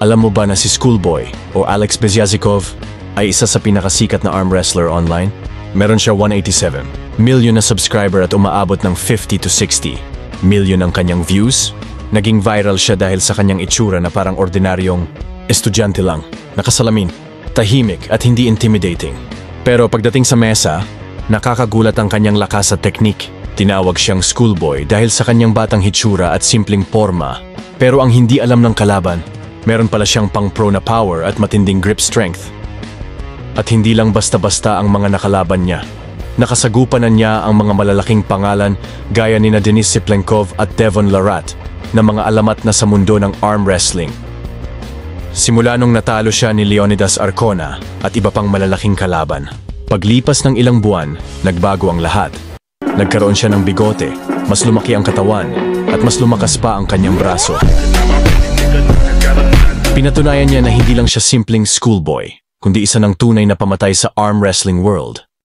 Alam mo ba na si Schoolboy o Alex Beziazikov ay isa sa pinakasikat na arm wrestler online? Meron siya 187 million na subscriber at umaabot ng 50 to 60 million ang kanyang views. Naging viral siya dahil sa kanyang itsura na parang ordinaryong estudyante lang, nakasalamin, tahimik at hindi intimidating. Pero pagdating sa mesa, nakakagulat ang kanyang lakas at teknik. Tinawag siyang Schoolboy dahil sa kanyang batang hitsura at simpleng forma. Pero ang hindi alam ng kalaban, meron pala siyang pang-pro na power at matinding grip strength. At hindi lang basta-basta ang mga nakalaban niya. Nakasagupan na niya ang mga malalaking pangalan gaya ni Denis Siplenkov at Devon Larratt na mga alamat na sa mundo ng arm wrestling. Simula nung natalo siya ni Leonidas Arcona at iba pang malalaking kalaban. Paglipas ng ilang buwan, nagbago ang lahat. Nagkaroon siya ng bigote, mas lumaki ang katawan, at mas lumakas pa ang kanyang braso. Pinatunayan niya na hindi lang siya simpleng schoolboy, kundi isa ng tunay na pamatay sa arm wrestling world.